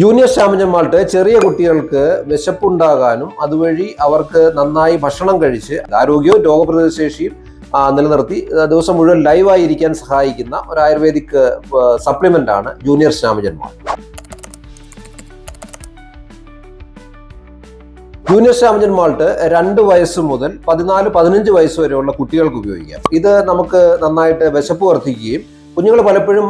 Junior ശാമജൻ malt ചെറിയ കുട്ടികൾക്ക് വിശപ്പുണ്ടാകാനും അതുവഴി അവർക്ക് നന്നായി ഭക്ഷണം കഴിച്ച് ആരോഗ്യവും രോഗപ്രതിരോധ ശേഷിയും നിലനിർത്തി ദിവസം മുഴുവൻ ലൈവായിരിക്കാൻ സഹായിക്കുന്ന ഒരു ആയുർവേദിക് സപ്ലിമെന്റ് ആണ് ജൂനിയർ ശാമജൻ മാൾട്ട്. ജൂനിയർ ശാമജൻ മാൾട്ട് 2 വയസ്സ് മുതൽ 14-15 വയസ്സ് വരെയുള്ള കുട്ടികൾക്ക് ഉപയോഗിക്കാം. ഇത് നമുക്ക് നന്നായിട്ട് വിശപ്പ് വർദ്ധിക്കുകയും കുഞ്ഞുങ്ങൾ പലപ്പോഴും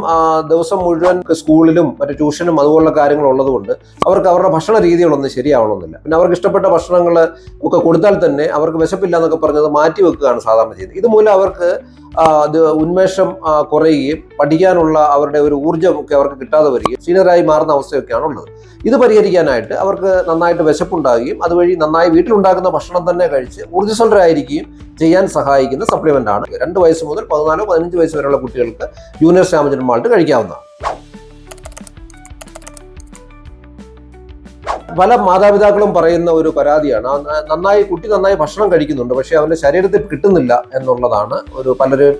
ദിവസം മുഴുവൻ സ്കൂളിലും മറ്റു ട്യൂഷനും അതുപോലുള്ള കാര്യങ്ങൾ ഉള്ളതുകൊണ്ട് അവർക്ക് അവരുടെ ഭക്ഷണ രീതികളൊന്നും ശരിയാവണമെന്നില്ല. പിന്നെ അവർക്ക് ഇഷ്ടപ്പെട്ട ഭക്ഷണങ്ങൾ ഒക്കെ കൊടുത്താൽ തന്നെ അവർക്ക് വിശപ്പില്ല എന്നൊക്കെ പറഞ്ഞത് മാറ്റി വെക്കുകയാണ് സാധാരണ ചെയ്യുന്നത്. ഇതുമൂലം അവർക്ക് ഉന്മേഷം കുറയുകയും പഠിക്കാനുള്ള അവരുടെ ഒരു ഊർജ്ജം ഒക്കെ അവർക്ക് കിട്ടാതെ വരികയും സീനിയറായി മാറുന്ന അവസ്ഥയൊക്കെയാണ് ഉള്ളത്. ഇത് പരിഹരിക്കാനായിട്ട് അവർക്ക് നന്നായിട്ട് വിശപ്പുണ്ടാകുകയും അതുവഴി നന്നായി വീട്ടിലുണ്ടാക്കുന്ന ഭക്ഷണം തന്നെ കഴിച്ച് ഊർജ്ജസ്വലരായിരിക്കുകയും ചെയ്യാൻ സഹായിക്കുന്ന സപ്ലിമെന്റ് ആണ്. 2 വയസ്സ് മുതൽ 14-15 വയസ്സ് വരെയുള്ള കുട്ടികൾക്ക് ജൂനിയർ ശാമജൻ മാൾട്ട് കഴിക്കാവുന്നതാണ്. പല മാതാപിതാക്കളും പറയുന്ന ഒരു പരാതിയാണ്, കുട്ടി നന്നായി ഭക്ഷണം കഴിക്കുന്നുണ്ട്, പക്ഷെ അവന്റെ ശരീരത്തിൽ കിട്ടുന്നില്ല എന്നുള്ളതാണ് പലരും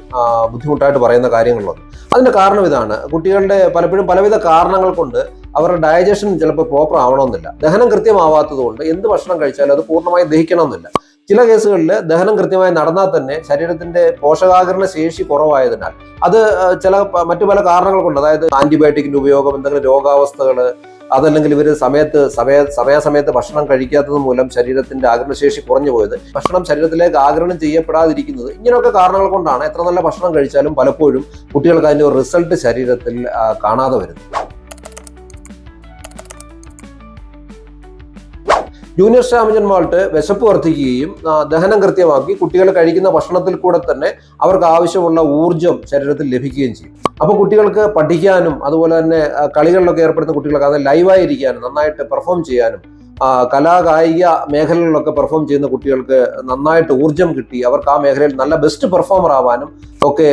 ബുദ്ധിമുട്ടായിട്ട് പറയുന്ന കാര്യങ്ങളുള്ളത്. അതിന്റെ കാരണം ഇതാണ്, കുട്ടികളുടെ പലപ്പോഴും പലവിധ കാരണങ്ങൾ കൊണ്ട് അവരുടെ ഡൈജഷൻ ചിലപ്പോൾ പ്രോപ്പർ ആവണമെന്നില്ല. ദഹനം കൃത്യമാവാത്തത് കൊണ്ട് എന്ത് ഭക്ഷണം കഴിച്ചാലും അത് പൂർണ്ണമായി ദഹിക്കണമെന്നില്ല. ചില കേസുകളിൽ ദഹനം കൃത്യമായി നടന്നാൽ തന്നെ ശരീരത്തിന്റെ പോഷകാകരണ ശേഷി കുറവായതിനാൽ അത് മറ്റു പല കാരണങ്ങൾ കൊണ്ട്, അതായത് ആന്റിബയോട്ടിക്കിന്റെ ഉപയോഗം, എന്തെങ്കിലും രോഗാവസ്ഥകൾ, അതല്ലെങ്കിൽ ഇവർ സമയാസമയത്ത് ഭക്ഷണം കഴിക്കാത്തത് മൂലം ശരീരത്തിന്റെ ആഗിരണശേഷി കുറഞ്ഞു പോയത്, ഭക്ഷണം ശരീരത്തിലേക്ക് ആഗിരണം ചെയ്യപ്പെടാതിരിക്കുന്നത്, ഇങ്ങനെയൊക്കെ കാരണങ്ങൾ കൊണ്ടാണ് എത്ര നല്ല ഭക്ഷണം കഴിച്ചാലും പലപ്പോഴും കുട്ടികൾക്ക് അതിന്റെ ഒരു റിസൾട്ട് ശരീരത്തിൽ കാണാതെ വരുന്നത്. ജൂനിയർ ശാമജൻ മാൾട്ട് വിശപ്പ് വർദ്ധിക്കുകയും ദഹനം കൃത്യമാക്കി കുട്ടികൾ കഴിക്കുന്ന ഭക്ഷണത്തിൽ കൂടെ തന്നെ അവർക്ക് ആവശ്യമുള്ള ഊർജ്ജം ശരീരത്തിൽ ലഭിക്കുകയും ചെയ്യും. അപ്പോൾ കുട്ടികൾക്ക് പഠിക്കാനും അതുപോലെ തന്നെ കളികളിലൊക്കെ ഏർപ്പെടുന്ന കുട്ടികൾക്ക് അത് ലൈവായിരിക്കാനും നന്നായിട്ട് പെർഫോം ചെയ്യാനും കലാകായിക മേഖലകളിലൊക്കെ പെർഫോം ചെയ്യുന്ന കുട്ടികൾക്ക് നന്നായിട്ട് ഊർജ്ജം കിട്ടി അവർക്ക് ആ മേഖലയിൽ നല്ല ബെസ്റ്റ് പെർഫോമർ ആവാനും ഒക്കെ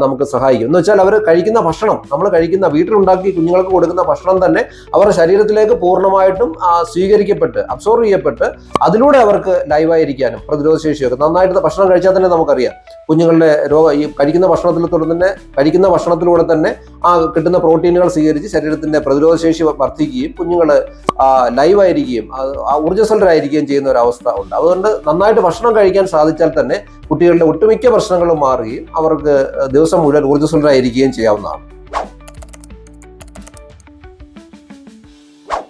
നമുക്ക് സഹായിക്കും. എന്ന് വെച്ചാൽ അവർ കഴിക്കുന്ന ഭക്ഷണം, നമ്മൾ കഴിക്കുന്ന വീട്ടിലുണ്ടാക്കി കുഞ്ഞുങ്ങൾക്ക് കൊടുക്കുന്ന ഭക്ഷണം തന്നെ അവരുടെ ശരീരത്തിലേക്ക് പൂർണ്ണമായിട്ടും സ്വീകരിക്കപ്പെട്ട് അബ്സോർവ് ചെയ്യപ്പെട്ട് അതിലൂടെ അവർക്ക് ലൈവായിരിക്കാനും പ്രതിരോധ ശേഷിയൊക്കെ നന്നായിട്ട് ഭക്ഷണം കഴിച്ചാൽ തന്നെ നമുക്കറിയാം കുഞ്ഞുങ്ങളുടെ ഈ കഴിക്കുന്ന ഭക്ഷണത്തിലൂടെ തന്നെ കിട്ടുന്ന പ്രോട്ടീനുകൾ സ്വീകരിച്ച് ശരീരത്തിന്റെ പ്രതിരോധ ശേഷി വർദ്ധിക്കുകയും കുഞ്ഞുങ്ങൾ ലൈവായിരിക്കുകയും ഊർജ്ജസ്വലരായിരിക്കുകയും ചെയ്യുന്ന ഒരു അവസ്ഥ ഉണ്ട്. അതുകൊണ്ട് നന്നായിട്ട് ഭക്ഷണം കഴിക്കാൻ സാധിച്ചാൽ തന്നെ കുട്ടികളുടെ ഒട്ടുമിക്ക പ്രശ്നങ്ങളും മാറുകയും അവർക്ക് ദിവസം മുഴുവൻ ഊർജ്ജസ്വലരായിരിക്കുകയും ചെയ്യാവുന്നതാണ്.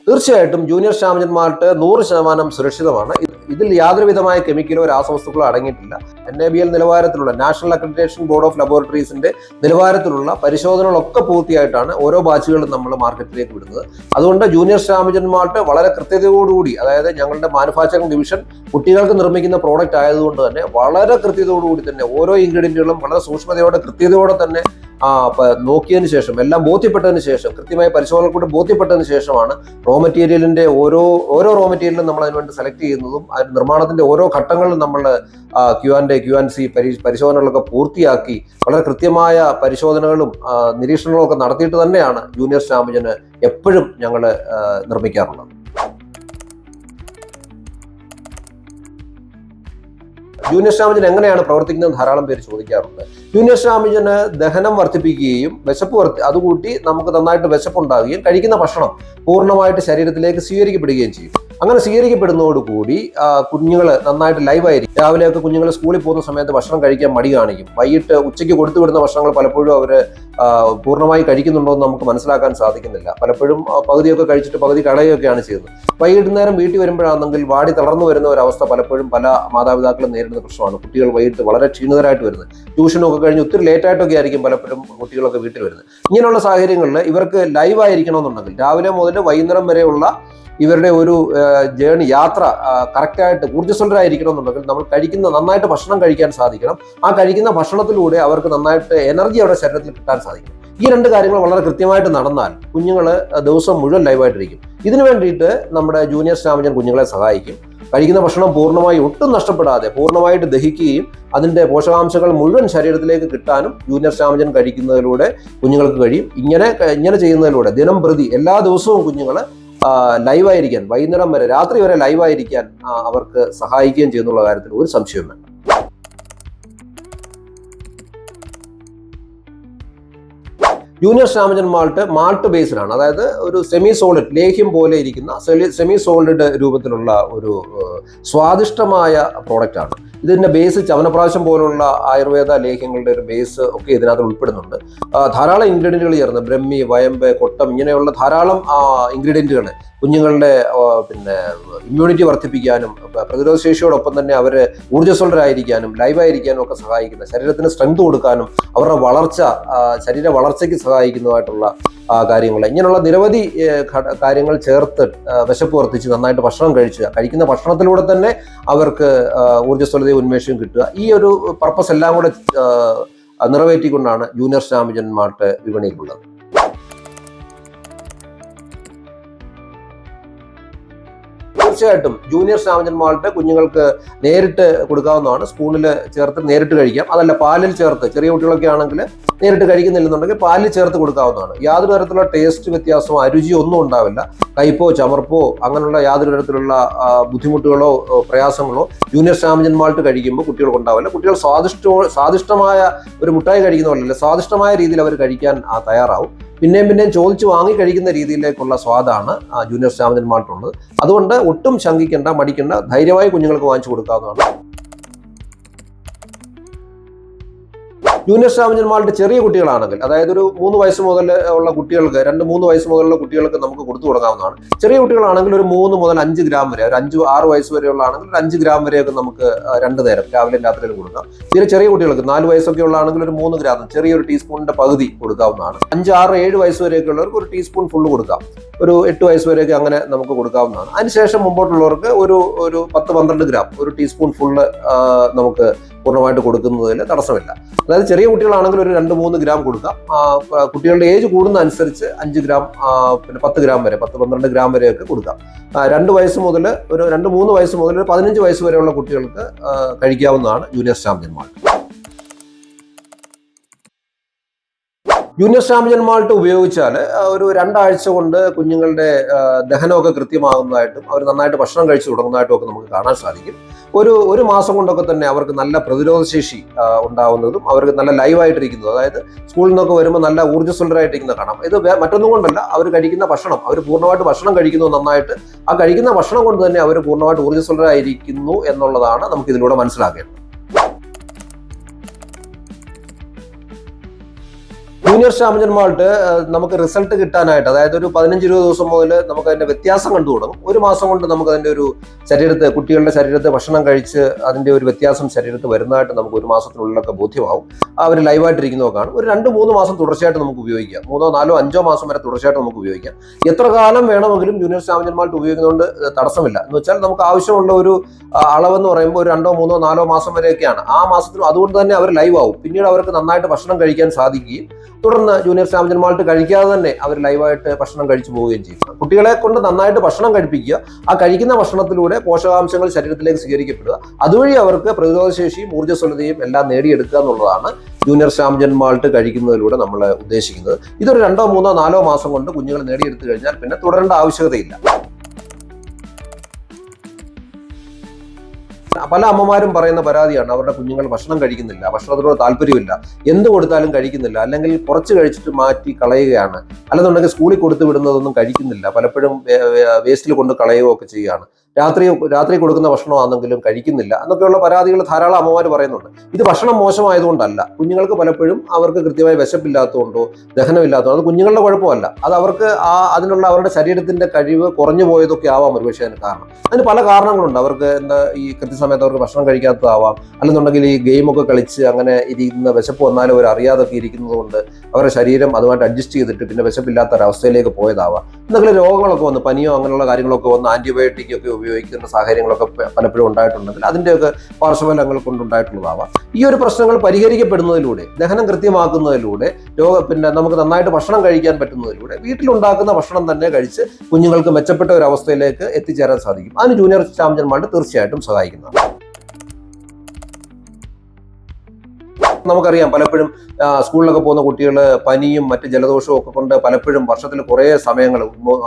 തീർച്ചയായിട്ടും ജൂനിയർ ശാമജൻ മാൾട്ട് 100% സുരക്ഷിതമാണ്. ഇതിൽ യാതൊരു വിധമായ കെമിക്കലോ രാസവസ്തുക്കളോ അടങ്ങിയിട്ടില്ല. NABL നിലവാരത്തിലുള്ള നാഷണൽ അക്രഡിറ്റേഷൻ ബോർഡ് ഓഫ് ലബോറട്ടറീസിന്റെ നിലവാരത്തിലുള്ള പരിശോധനകളൊക്കെ പൂർത്തിയായിട്ടാണ് ഓരോ ബാച്ചുകളും നമ്മൾ മാർക്കറ്റിലേക്ക് വിടുന്നത്. അതുകൊണ്ട് ജൂനിയർ ശാമജൻ മാൾട്ട് വളരെ കൃത്യതയോടുകൂടി, അതായത് ഞങ്ങളുടെ മാനുഫാക്ചറിംഗ് ഡിവിഷൻ കുട്ടികൾക്ക് നിർമ്മിക്കുന്ന പ്രോഡക്റ്റ് ആയതുകൊണ്ട് തന്നെ വളരെ കൃത്യതയോടുകൂടി തന്നെ ഓരോ ഇൻഗ്രീഡിയന്റുകളും വളരെ സൂക്ഷ്മതയോടെ കൃത്യതയോടെ തന്നെ നോക്കിയതിന് ശേഷം എല്ലാം ബോധ്യപ്പെട്ടതിന് ശേഷം കൃത്യമായ പരിശോധന കൂടി ബോധ്യപ്പെട്ടതിന് ശേഷമാണ് റോ മെറ്റീരിയലിന്റെ ഓരോ റോ മെറ്റീരിയലും നമ്മൾ അതിനുവേണ്ടി സെലക്ട് ചെയ്യുന്നതും നിർമ്മാണത്തിന്റെ ഓരോ ഘട്ടങ്ങളിലും നമ്മൾ QC പരിശോധനകളൊക്കെ പൂർത്തിയാക്കി വളരെ കൃത്യമായ പരിശോധനകളും നിരീക്ഷണങ്ങളും ഒക്കെ നടത്തിയിട്ട് തന്നെയാണ് ജൂനിയർ ശാമജന് എപ്പോഴും ഞങ്ങൾ നിർമ്മിക്കാറുള്ളത്. ജൂനിയർ ശാമജൻ എങ്ങനെയാണ് പ്രവർത്തിക്കുന്നത് ധാരാളം പേര് ചോദിക്കാറുണ്ട്. ജൂനിയർ ശാമജന് ദഹനം വർദ്ധിപ്പിക്കുകയും അതുകൂട്ടി നമുക്ക് നന്നായിട്ട് വിശപ്പുണ്ടാകുകയും കഴിക്കുന്ന ഭക്ഷണം പൂർണ്ണമായിട്ട് ശരീരത്തിലേക്ക് സ്വീകരിക്കപ്പെടുകയും ചെയ്യും. അങ്ങനെ സ്വീകരിക്കപ്പെടുന്നതോടുകൂടി കുഞ്ഞുങ്ങൾ നന്നായിട്ട് ലൈവായിരിക്കും. രാവിലെയൊക്കെ കുഞ്ഞുങ്ങൾ സ്കൂളിൽ പോകുന്ന സമയത്ത് ഭക്ഷണം കഴിക്കാൻ മടി കാണിക്കും. വൈകിട്ട് ഉച്ചയ്ക്ക് കൊടുത്തു വിടുന്ന ഭക്ഷണങ്ങൾ പലപ്പോഴും അവർ പൂർണ്ണമായി കഴിക്കുന്നുണ്ടോ എന്ന് നമുക്ക് മനസ്സിലാക്കാൻ സാധിക്കുന്നില്ല. പലപ്പോഴും പകുതിയൊക്കെ കഴിച്ചിട്ട് പകുതി കളയുകയൊക്കെയാണ് ചെയ്യുന്നത്. വൈകുന്നേരം വീട്ടിൽ വരുമ്പോഴാണെങ്കിൽ വാടി തളർന്നു വരുന്ന ഒരു അവസ്ഥ പലപ്പോഴും പല മാതാപിതാക്കളും നേരിടുന്ന പ്രശ്നമാണ്. കുട്ടികൾ വൈകിട്ട് വളരെ ക്ഷീണിതരായിട്ട് വരുന്നത്, ട്യൂഷനൊക്കെ കഴിഞ്ഞ് ഒത്തിരി ലേറ്റായിട്ടൊക്കെ ആയിരിക്കും പലപ്പോഴും കുട്ടികളൊക്കെ വീട്ടിൽ വരുന്നത്. ഇങ്ങനെയുള്ള സാഹചര്യങ്ങളിൽ ഇവർക്ക് ലൈവായിരിക്കണമെന്നുണ്ടെങ്കിൽ രാവിലെ മുതൽ വൈകുന്നേരം വരെയുള്ള ഇവരുടെ ഒരു യാത്ര കറക്റ്റായിട്ട് ഊർജ്ജസ്വലരായിരിക്കണമെന്നുണ്ടെങ്കിൽ നമ്മൾ നന്നായിട്ട് ഭക്ഷണം കഴിക്കാൻ സാധിക്കണം. ആ കഴിക്കുന്ന ഭക്ഷണത്തിലൂടെ അവർക്ക് നന്നായിട്ട് എനർജി അവരുടെ ശരീരത്തിൽ കിട്ടാൻ സാധിക്കും. ഈ 2 കാര്യങ്ങൾ വളരെ കൃത്യമായിട്ട് നടന്നാൽ കുഞ്ഞുങ്ങൾ ദിവസം മുഴുവൻ ലൈവായിട്ടിരിക്കും. ഇതിനു വേണ്ടിയിട്ട് നമ്മുടെ ജൂനിയർ ശാമജൻ കുഞ്ഞുങ്ങളെ സഹായിക്കും. കഴിക്കുന്ന ഭക്ഷണം പൂർണ്ണമായി ഒട്ടും നഷ്ടപ്പെടാതെ പൂർണ്ണമായിട്ട് ദഹിക്കുകയും അതിന്റെ പോഷകാംശങ്ങൾ മുഴുവൻ ശരീരത്തിലേക്ക് കിട്ടാനും ജൂനിയർ ശാമജൻ കഴിക്കുന്നതിലൂടെ കുഞ്ഞുങ്ങൾക്ക് കഴിയും. ഇങ്ങനെ ചെയ്യുന്നതിലൂടെ ദിനം പ്രതി എല്ലാ ദിവസവും കുഞ്ഞുങ്ങൾ ലൈവായിരിക്കാൻ, വൈകുന്നേരം വരെ രാത്രി വരെ ലൈവായിരിക്കാൻ അവർക്ക് സഹായിക്കുകയും ചെയ്യുന്നുള്ള കാര്യത്തിൽ ഒരു സംശയവും വേണ്ട. ജൂനിയർ ശ്യാമജൻ മാൾട്ട് ബേസ്ഡ് ആണ്. അതായത് ഒരു സെമി സോളിഡ് ലേഹ്യം പോലെ ഇരിക്കുന്ന സെമി സോളിഡ് രൂപത്തിലുള്ള ഒരു സ്വാദിഷ്ടമായ പ്രോഡക്റ്റ് ആണ്. ഇതിന്റെ ബേസ് ചവനപ്രാശം പോലുള്ള ആയുർവേദ ലേഹ്യങ്ങളുടെ ഒരു ബേസ് ഒക്കെ ഇതിനകത്ത് ഉൾപ്പെടുന്നുണ്ട്. ധാരാളം ഇൻഗ്രീഡിയൻറ്റുകൾ ചേർന്ന് ബ്രഹ്മി, വയമ്പ്, കൊട്ടം ഇങ്ങനെയുള്ള ധാരാളം ഇൻഗ്രീഡിയൻറ്റുകൾ കുഞ്ഞുങ്ങളുടെ ഇമ്മ്യൂണിറ്റി വർദ്ധിപ്പിക്കാനും പ്രതിരോധശേഷിയോടൊപ്പം തന്നെ അവർ ഊർജ്ജസ്വലരായിരിക്കാനും ലൈവായിരിക്കാനും ഒക്കെ സഹായിക്കുന്ന, ശരീരത്തിന് സ്ട്രെങ്ത് കൊടുക്കാനും അവരുടെ ശരീര വളർച്ചയ്ക്ക് സഹായിക്കുന്നതായിട്ടുള്ള കാര്യങ്ങൾ, ഇങ്ങനെയുള്ള നിരവധി കാര്യങ്ങൾ ചേർത്ത് വിശപ്പ് വർദ്ധിച്ച് നന്നായിട്ട് ഭക്ഷണം കഴിക്കുന്ന ഭക്ഷണത്തിലൂടെ തന്നെ അവർക്ക് ഊർജ്ജസ്വലതയും ഉന്മേഷവും കിട്ടുക. ഈ ഒരു പർപ്പസ് എല്ലാം കൂടെ നിറവേറ്റിക്കൊണ്ടാണ് ജൂനിയർ ശ്യാമജൻ മാൾട്ട് വിപണിയിലുള്ളത്. തീർച്ചയായിട്ടും ജൂനിയർ ശ്യാമജൻ മാൾട്ട് കുഞ്ഞുങ്ങൾക്ക് നേരിട്ട് കൊടുക്കാവുന്നതാണ്. സ്പൂണിൽ ചേർത്ത് നേരിട്ട് കഴിക്കാം. അതല്ല, പാലിൽ ചേർത്ത്, ചെറിയ കുട്ടികളൊക്കെ ആണെങ്കിൽ നേരിട്ട് കഴിക്കുന്നില്ലെന്നുണ്ടെങ്കിൽ പാലിൽ ചേർത്ത് കൊടുക്കാവുന്നതാണ്. യാതൊരു തരത്തിലുള്ള ടേസ്റ്റ് വ്യത്യാസമോ അരുചിയോ ഒന്നും ഉണ്ടാവില്ല. കയ്പോ ചമർപ്പോ അങ്ങനെയുള്ള യാതൊരു തരത്തിലുള്ള ബുദ്ധിമുട്ടുകളോ പ്രയാസങ്ങളോ ജൂനിയർ ശ്യാമജൻ മാൾട്ട് കഴിക്കുമ്പോൾ കുട്ടികൾക്ക് ഉണ്ടാവില്ല. കുട്ടികൾ സ്വാദിഷ്ടമായ ഒരു മുട്ടായി കഴിക്കുന്ന പോലെയല്ല, സ്വാദിഷ്ടമായ രീതിയിൽ അവർ കഴിക്കാൻ തയ്യാറാവും. പിന്നെയും ചോദിച്ചു വാങ്ങി കഴിക്കുന്ന രീതിയിലേക്കുള്ള സ്വാദാണ് ജൂനിയർ ശ്യാമജൻ മാൾട്ട് ഉള്ളത്. അതുകൊണ്ട് ഒട്ടും ശങ്കിക്കേണ്ട, മടിക്കേണ്ട, ധൈര്യമായി കുഞ്ഞുങ്ങൾക്ക് വാങ്ങിച്ചു കൊടുക്കാവുന്നതാണ്. ജൂനിയർ ശ്യാമജൻ മാൾട്ട് ചെറിയ കുട്ടികളാണെങ്കിൽ, അതായത് ഒരു 3 വയസ്സ് മുതൽ ഉള്ള കുട്ടികൾക്ക്, 2-3 വയസ്സ് മുതലുള്ള കുട്ടികൾക്ക് നമുക്ക് കൊടുത്തു തുടങ്ങാവുന്നതാണ്. ചെറിയ കുട്ടികളാണെങ്കിൽ ഒരു 3 മുതൽ 5 ഗ്രാം വരെ, ഒരു 5-6 വയസ്സ് വരെയുള്ള ആണെങ്കിൽ ഒരു 5 ഗ്രാം വരെയൊക്കെ നമുക്ക് 2 നേരം രാവിലെയും രാത്രിയിലും കൊടുക്കാം. തീരെ ചെറിയ കുട്ടികൾക്ക് 4 വയസ്സൊക്കെ ഉള്ള ആണെങ്കിൽ ഒരു 3 ഗ്രാം, ചെറിയൊരു ടീസ്പൂണിന്റെ പകുതി കൊടുക്കാവുന്നതാണ്. 5-6-7 വയസ്സ് വരെയൊക്കെ ഉള്ളവർക്ക് ഒരു ടീസ്പൂൺ ഫുള്ള് കൊടുക്കാം. ഒരു 8 വയസ്സ് വരെയൊക്കെ അങ്ങനെ നമുക്ക് കൊടുക്കാവുന്നതാണ്. അതിനുശേഷം മുമ്പോട്ടുള്ളവർക്ക് ഒരു 10-12 ഗ്രാം, ഒരു ടീസ്പൂൺ ഫുള്ള് നമുക്ക് പൂർണ്ണമായിട്ട് കൊടുക്കുന്നതിൽ തടസ്സമില്ല. അതായത് ചെറിയ കുട്ടികളാണെങ്കിൽ ഒരു 2-3 ഗ്രാം കൊടുക്കാം. കുട്ടികളുടെ ഏജ് കൂടുന്ന അനുസരിച്ച് 5 ഗ്രാം, പിന്നെ 10 ഗ്രാം വരെ, 10-12 ഗ്രാം വരെയൊക്കെ കൊടുക്കാം. 2 വയസ്സ് മുതൽ ഒരു 2-3 വയസ്സ് മുതൽ ഒരു 15 വയസ്സ് വരെയുള്ള കുട്ടികൾക്ക് കഴിക്കാവുന്നതാണ് ജൂനിയർ ശ്യാമജൻ മാൾട്ട്. ജൂനിയർ ശ്യാമജൻ മാൾട്ട് ഉപയോഗിച്ചാൽ ഒരു 2 ആഴ്ച കൊണ്ട് കുഞ്ഞുങ്ങളുടെ ദഹനമൊക്കെ കൃത്യമാകുന്നതായിട്ടും അവർ നന്നായിട്ട് ഭക്ഷണം കഴിച്ചു തുടങ്ങുന്നതായിട്ടും ഒക്കെ നമുക്ക് കാണാൻ സാധിക്കും. ഒരു മാസം കൊണ്ടൊക്കെ തന്നെ അവർക്ക് നല്ല പ്രതിരോധശേഷി ഉണ്ടാവുന്നതും അവർക്ക് നല്ല ലൈവായിട്ടിരിക്കുന്നതും, അതായത് സ്കൂളിൽ നിന്നൊക്കെ വരുമ്പോൾ നല്ല ഊർജ്ജസ്വലരായിട്ടിരിക്കുന്ന കാണാം. ഇത് മറ്റൊന്നും കൊണ്ടല്ല, അവർ കഴിക്കുന്ന ഭക്ഷണം, അവർ പൂർണ്ണമായിട്ട് ഭക്ഷണം കഴിക്കുന്നു നന്നായിട്ട്. ആ കഴിക്കുന്ന ഭക്ഷണം കൊണ്ട് തന്നെ അവർ പൂർണ്ണമായിട്ട് ഊർജ്ജസ്വലരായിരിക്കുന്നു എന്നുള്ളതാണ് നമുക്ക് ഇതിലൂടെ മനസ്സിലാക്കേണ്ടത്. ജൂനിയർ ശ്യാമജൻ മാൾട്ട് നമുക്ക് റിസൾട്ട് കിട്ടാനായിട്ട്, അതായത് ഒരു 15-20 ദിവസം മുതൽ നമുക്ക് അതിന്റെ വ്യത്യാസം കണ്ടു തുടങ്ങും. ഒരു മാസം കൊണ്ട് നമുക്ക് അതിന്റെ ഒരു കുട്ടികളുടെ ശരീരത്തെ ഭക്ഷണം കഴിച്ച് അതിന്റെ ഒരു വ്യത്യാസം ശരീരത്തിൽ വരുന്നതായിട്ട് നമുക്ക് ഒരു മാസത്തിനുള്ളിലൊക്കെ ബോധ്യമാവും. അവർ ലൈവായിട്ടിരിക്കുന്നതൊക്കെ കാണും. ഒരു 2-3 മാസം തുടർച്ചയായിട്ട് നമുക്ക് ഉപയോഗിക്കാം. 3-4-5 മാസം വരെ തുടർച്ചയായിട്ട് നമുക്ക് ഉപയോഗിക്കാം. എത്ര കാലം വേണമെങ്കിലും ജൂനിയർ ശ്യാമജൻ മാൾട്ട് ഉപയോഗിക്കുന്നതുകൊണ്ട് തടസ്സമില്ല. എന്ന് വെച്ചാൽ നമുക്ക് ആവശ്യമുള്ള ഒരു അളവെന്ന് പറയുമ്പോൾ ഒരു 2-3-4 മാസം വരെയൊക്കെയാണ്. ആ മാസത്തിൽ അതുകൊണ്ട് തന്നെ അവർ ലൈവ് ആവും. പിന്നീട് അവർക്ക് നന്നായിട്ട് ഭക്ഷണം കഴിക്കാൻ സാധിക്കുകയും തുടർന്ന് ജൂനിയർ ശ്യാമജൻ മാൾട്ട് കഴിക്കാതെ തന്നെ അവർ ലൈവായിട്ട് ഭക്ഷണം കഴിച്ചു പോവുകയും ചെയ്യും. കുട്ടികളെ കൊണ്ട് നന്നായിട്ട് ഭക്ഷണം കഴിപ്പിക്കുക. ആ കഴിക്കുന്ന ഭക്ഷണത്തിലൂടെ പോഷകാംശങ്ങൾ ശരീരത്തിലേക്ക് സ്വീകരിക്കപ്പെടുക. അതുവഴി അവർക്ക് പ്രതിരോധശേഷിയും ഊർജ്ജസ്വലതയും എല്ലാം നേടിയെടുക്കുക എന്നുള്ളതാണ് ജൂനിയർ ശ്യാമജൻ മാൾട്ട് കഴിക്കുന്നതിലൂടെ നമ്മൾ ഉദ്ദേശിക്കുന്നത്. ഇതൊരു 2-3-4 മാസം കൊണ്ട് കുഞ്ഞുങ്ങൾ നേടിയെടുത്തു കഴിഞ്ഞാൽ പിന്നെ തുടരേണ്ട ആവശ്യകതയില്ല. പല അമ്മമാരും പറയുന്ന പരാതിയാണ്, അവരുടെ കുഞ്ഞുങ്ങൾ ഭക്ഷണം കഴിക്കുന്നില്ല, ഭക്ഷണത്തിനോട് താല്പര്യമില്ല, എന്ത് കൊടുത്താലും കഴിക്കുന്നില്ല, അല്ലെങ്കിൽ കുറച്ച് കഴിച്ചിട്ട് മാറ്റി കളയുകയാണ്, അല്ലെന്നുണ്ടെങ്കിൽ സ്കൂളിൽ കൊടുത്തു വിടുന്നതൊന്നും കഴിക്കുന്നില്ല, പലപ്പോഴും വേസ്റ്റിൽ കൊണ്ട് കളയുകയോ ഒക്കെ ചെയ്യുകയാണ്, രാത്രി കൊടുക്കുന്ന ഭക്ഷണമാണെങ്കിലും കഴിക്കുന്നില്ല എന്നൊക്കെയുള്ള പരാതികൾ ധാരാളം അമ്മമാർ പറയുന്നുണ്ട്. ഇത് ഭക്ഷണം മോശമായതുകൊണ്ടല്ല, കുഞ്ഞുങ്ങൾക്ക് പലപ്പോഴും അവർക്ക് കൃത്യമായി വിശപ്പില്ലാത്തതുകൊണ്ടോ ദഹനമില്ലാത്തതോ, അത് കുഞ്ഞുങ്ങളുടെ കുഴപ്പമല്ല, അത് അവർക്ക് അതിനുള്ള അവരുടെ ശരീരത്തിന്റെ കഴിവ് കുറഞ്ഞു പോയതൊക്കെ ആവാം ഒരുപക്ഷെ അതിന് കാരണം. അതിന് പല കാരണങ്ങളുണ്ട്. അവർക്ക് ഈ കൃത്യസമയത്ത് അവർക്ക് ഭക്ഷണം കഴിക്കാത്തതാവാം, അല്ലെന്നുണ്ടെങ്കിൽ ഈ ഗെയിമൊക്കെ കളിച്ച് അങ്ങനെ ഇരിക്കുന്ന വിശപ്പ് വന്നാലും അവർ അറിയാതൊക്കെ ഇരിക്കുന്നത് കൊണ്ട് അവരുടെ ശരീരം അതുമായിട്ട് അഡ്ജസ്റ്റ് ചെയ്തിട്ട് പിന്നെ വിശപ്പില്ലാത്ത ഒരവസ്ഥയിലേക്ക് പോയതാവാം. എന്തെങ്കിലും രോഗങ്ങളൊക്കെ വന്ന്, പനിയോ അങ്ങനെയുള്ള കാര്യങ്ങളൊക്കെ വന്ന് ആന്റിബയോട്ടിക് ഒക്കെ ഉപയോഗിക്കുന്ന സാഹചര്യങ്ങളൊക്കെ പലപ്പോഴും ഉണ്ടായിട്ടുണ്ടെങ്കിൽ അതിൻ്റെയൊക്കെ പാർശ്വഫലങ്ങൾ കൊണ്ടുണ്ടായിട്ടുള്ളതാവാം. ഈ ഒരു പ്രശ്നങ്ങൾ പരിഹരിക്കപ്പെടുന്നതിലൂടെ, ദഹനം കൃത്യമാക്കുന്നതിലൂടെ, നമുക്ക് നന്നായിട്ട് ഭക്ഷണം കഴിക്കാൻ പറ്റുന്നതിലൂടെ വീട്ടിലുണ്ടാക്കുന്ന ഭക്ഷണം തന്നെ കഴിച്ച് കുഞ്ഞുങ്ങൾക്ക് മെച്ചപ്പെട്ട ഒരു അവസ്ഥയിലേക്ക് എത്തിച്ചേരാൻ സാധിക്കും. അതിന് ജൂനിയർ ശ്യാമജൻ മാൾട്ട് തീർച്ചയായിട്ടും സഹായിക്കുന്നതാണ്. നമുക്കറിയാം, പലപ്പോഴും സ്കൂളിലൊക്കെ പോകുന്ന കുട്ടികൾ പനിയും മറ്റ് ജലദോഷവും ഒക്കെ കൊണ്ട് പലപ്പോഴും വർഷത്തിൽ കുറേ സമയങ്ങൾ